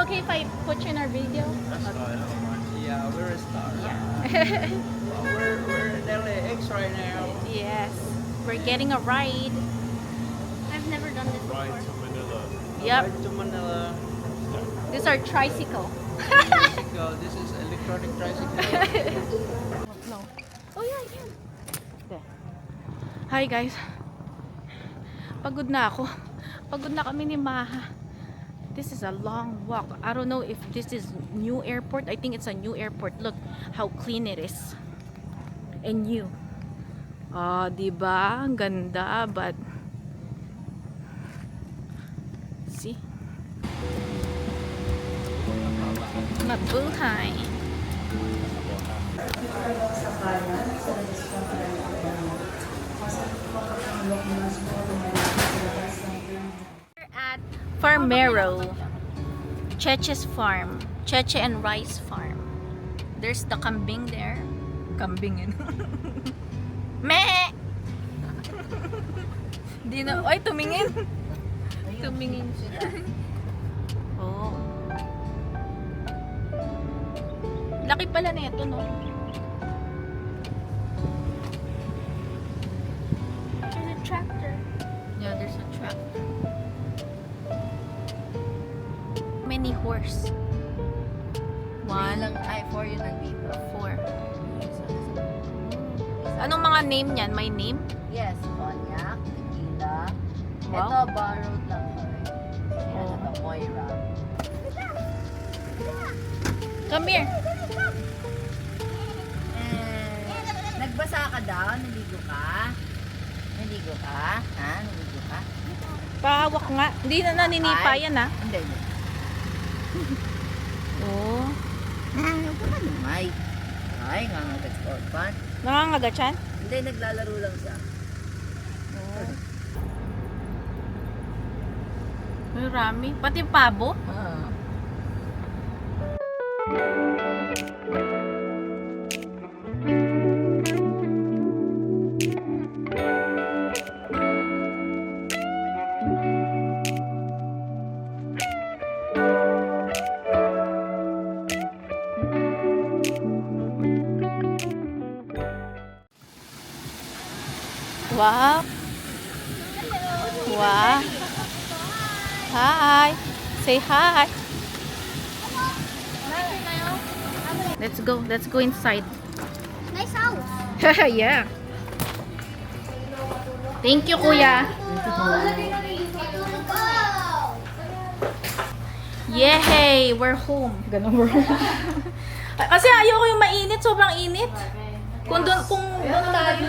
okay if I put you in our video? Yeah, we're a star. Yeah. We're in LAX right now. Yes. We're getting a ride. I've never done this before. Ride to Manila. Yep. Right to Manila. This is our tricycle. Tricycle. This is electronic tricycle. No. Oh yeah, I can. There. Hi guys. Pagod na ako. Pagod na kami ni Maha. This is a long walk. I don't know if this is new airport. I think it's a new airport. Look how clean it is. And new. Ah, diba? Ang ganda, but see? Mabuhay. We're at Farmero, Cheche's farm, Cheche and Rice farm. There's the kambing there. Kambing yun. Meh! Di na, ay tumingin. Tumingin siya. Oh. Laki pala na ito, no? There's a tractor. Yeah, there's a tractor. Many horse. One, Ay, 4 yun nandito. 4. Anong mga name niyan? My name? Yes, cognac, tequila. Wow. Ito, borrowed lang to eh. Yan, Oh. ito, Moira. Come here. Nagbasa ka daw? Naligo ka? Naligo ka? Ha? Naligo ka? Pahawak nga. Hindi na naninipa Ay. yan, ah. Hindi, hindi. Oh. Huwag ka lumay. Ay, ngangagat ko. Pan? Nangangagat yan? Hindi, naglalaro lang siya. May rami. Pati pabo. Ah. Wow. Wow. Hi. Say hi. Let's go. Let's go inside. Nice house. Yeah. Thank you, kuya. Yay! We're home. Ganun we're home. Kasi ayoko yung mainit. Sobrang init. Kung doon tayo.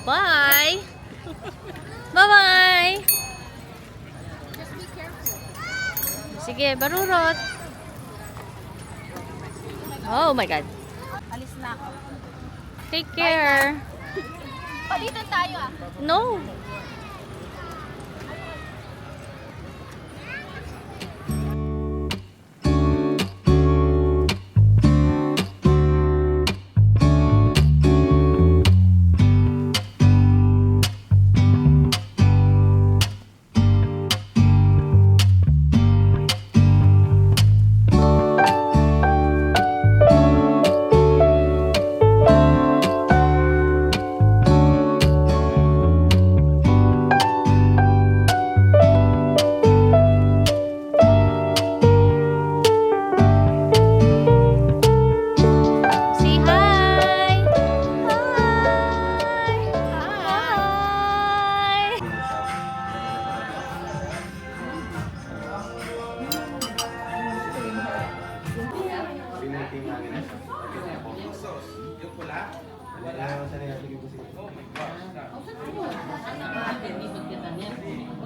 Bye! Bye-bye! Just be careful. Sige, barurot. Oh my God. Alis na ako. Take care. Palitan tayo ah. No.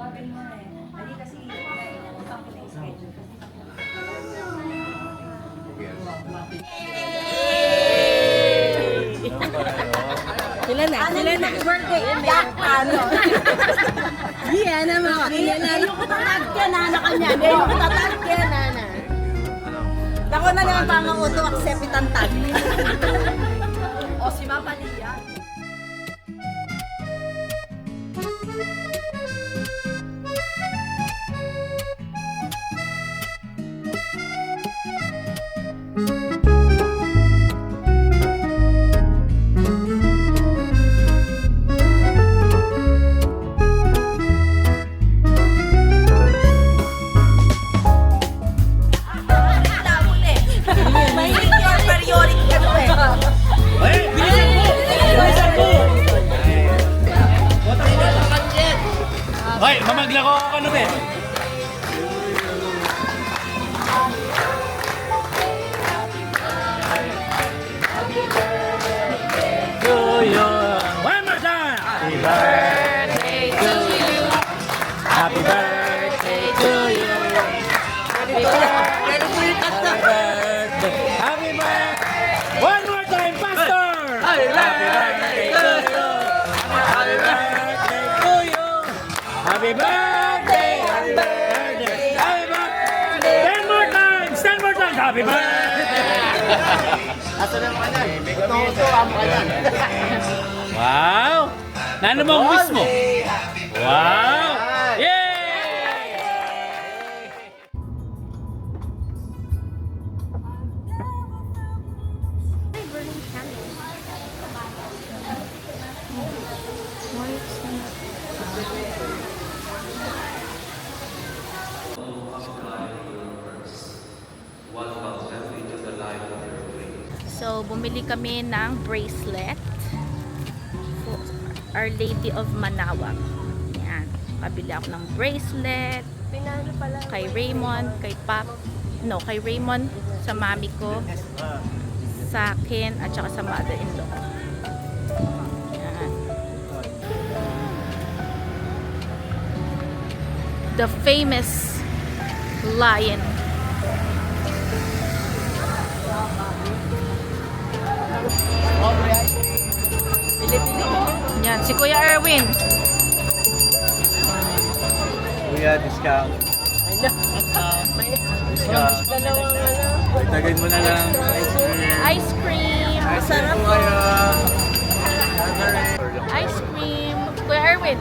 Tawagin mo eh. Hindi kasi utang ko na schedule. Sila na. Birthday, yak, ano? Yan naman. Yung katatag ka, nana kanya. Yung katatag ka, nana. Ako na naman panganguto, accept itantag. O si Mama Lia. Mahilig yung periodic ano eh. Hoy, mamagla ko ano be? To you. One more time. Happy birthday to you. Happy birthday to you. Happy birthday. Happy birthday. One more time, Pastor. Happy birthday to you. Happy birthday to you. Happy birthday. Happy birthday. Happy birthday. 10 more times. 10 more times. Happy birthday. Wow! Nano mo ang wish mo? Wow! Yay! So, bumili kami ng bracelet for Our Lady of Manaoag. Yan. Pabili ako ng bracelet kay Raymond, kay kay Raymond, sa mami ko, sa akin, at saka sa mother-in-law. Yan. The famous lion. Yan, si Kuya Erwin. Kuya, discount. Discount. Dagdagan mo na lang. Ice cream. Sarap po kayo. Ice cream. Kuya Erwin,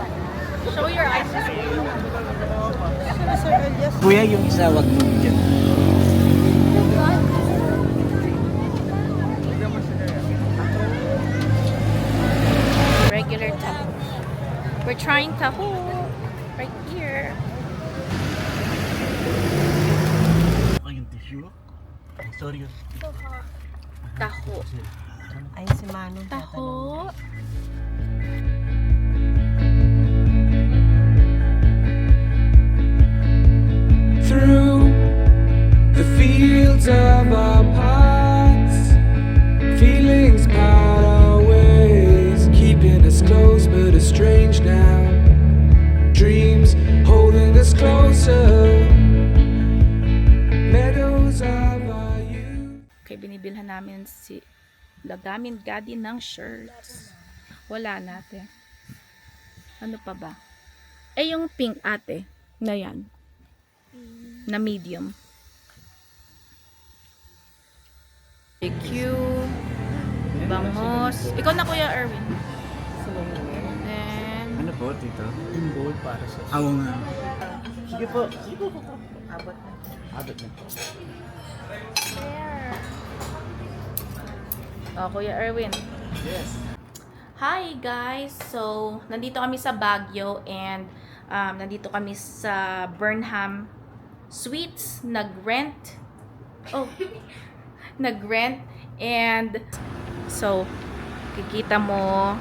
show your ice cream. Kuya, yung isa, wag mo bigyan. Regular taho. We're trying taho right here. Yung tissue? Sorry. Taho. Ay, si Manong. Taho. Through the fields of our paths, feelings part our ways, keeping us close but estranged now. Dreams holding us closer, meadows of our youth. Okay, binibilhan namin si Lagamin Gadi ng shirts. Wala natin. Ano pa ba? Eh, yung pink ate na yan. Na medium. Thank you. Bangos. Ikaw na, Kuya Erwin. Then, Ano po, tito? Yung bowl para sa... Awa nga. Sige po. Abot na. Abot na po. oh, Kuya Erwin. Yes. Hi guys! So, nandito kami sa Baguio and nandito kami sa Burnham Suites. Nag-rent. Oh, nag-rent. And, so, kikita mo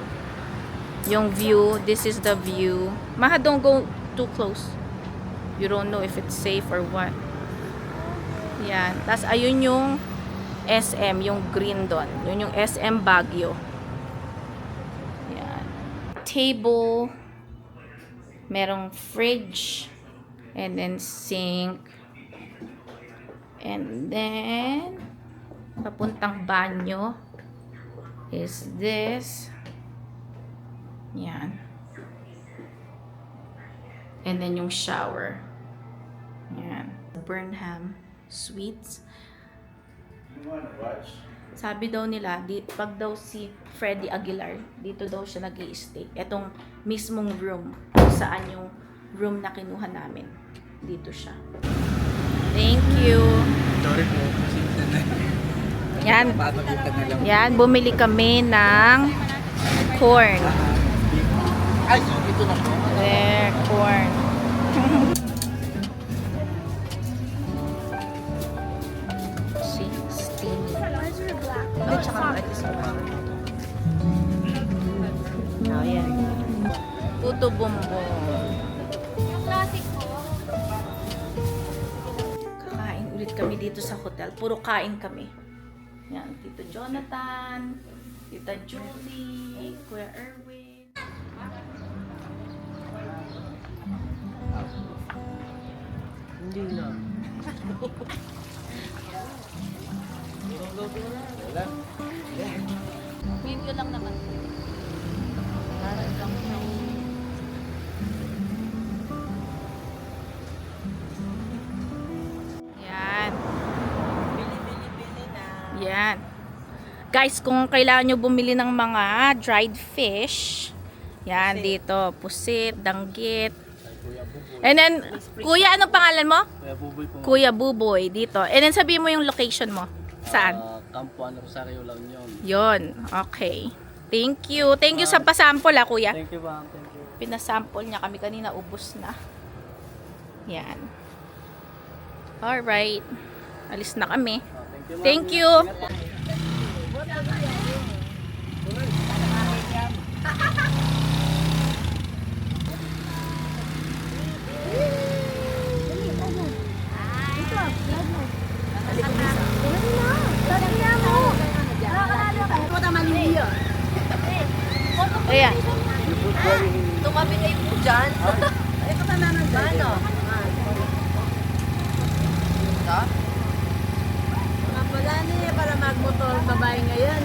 yung view. This is the view. Maha, don't go too close. You don't know if it's safe or what. Yan. Tapos, ayun yung SM, yung green doon. Yun yung SM Baguio. Yan. Table. merong fridge, and then sink, and then papuntang banyo is this. Yan. And then yung shower. Yan. Burnham Suites. Sabi daw nila, pag daw si Freddy Aguilar, dito daw siya nag-i-stay. Etong mismong room, kung saan yung room na kinuha namin. Dito siya. Thank you. Sorry po. Yan. Papagitan na lang. Yan, bumili kami ng corn. Ay, ito na po. There, corn. See, steamy. Hindi, tsaka at least Oh, yan. Puto bumbong. Yung classic ko. Kakain ulit kami dito sa hotel. Puro kain kami. Yan, Tito Jonathan, Tita Julie, Kuya Erwin. Hindi na. Wala. Video lang naman. Yan. Yan. Guys, kung kailangan nyo bumili ng mga dried fish, yan, dito. Pusit, danggit. And then, Kuya, anong pangalan mo? Kaya buboy po. Kuya Buboy, dito. And then, sabihin mo yung location mo. Saan? Campo Rosario lang yun. Yon. Okay. Thank you. Thank you sa pasample, Kuya. Thank you, ma'am. Thank you. Pinasample niya kami kanina, ubos na. Yan. Alright. Alis na kami. Thank you, ma'am. Thank you. Ayan. Tumabi kayo po dyan. Ito ka na nang ano? Ito? Wala niya para magmotor babae ngayon.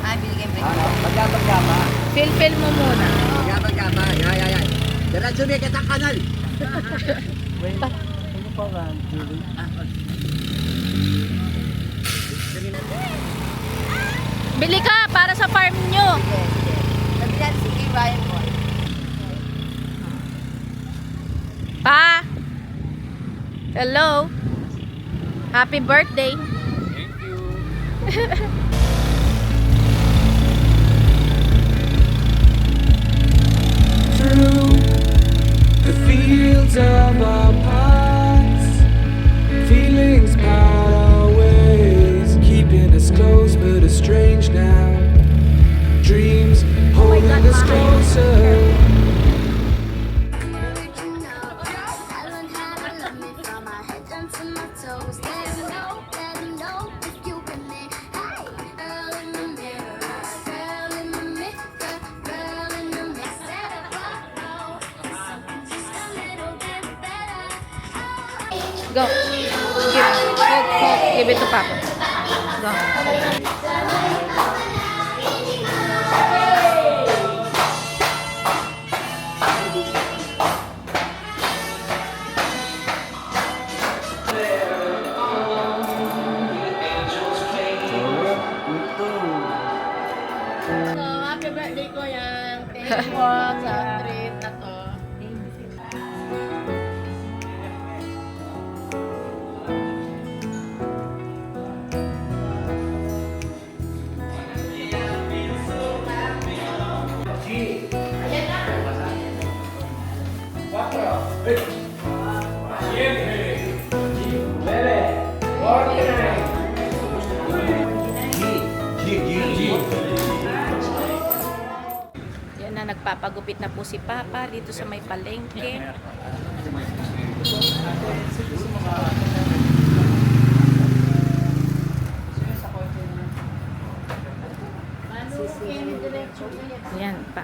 Ay, binigay mo rin. Magkama. Fill mo muna. Magkama. Yan. Diretso niya kitang kanal. Wait. Ano pa ba, Julie? Bili ka para sa farm nyo. Nagbilan si Ryan mo. Pa. Hello. Happy birthday. Thank you. Through the fields of our past, feelings part our ways, keeping us close but estranged now. Dreams holding us closer. Go. Give it to Papa. Go. Happy birthday ko yan. Thank you po sa treat na to. Yan na, nagpapagupit na po si Papa dito sa may palengke. Yan pa.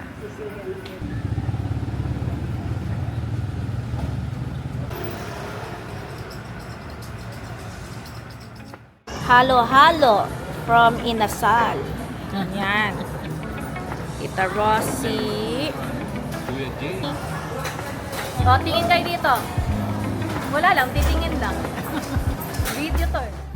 Halo-halo from Inasal. Yan. Tita Rosie. O, tingin kayo dito. Wala lang, titingin lang. Video to eh.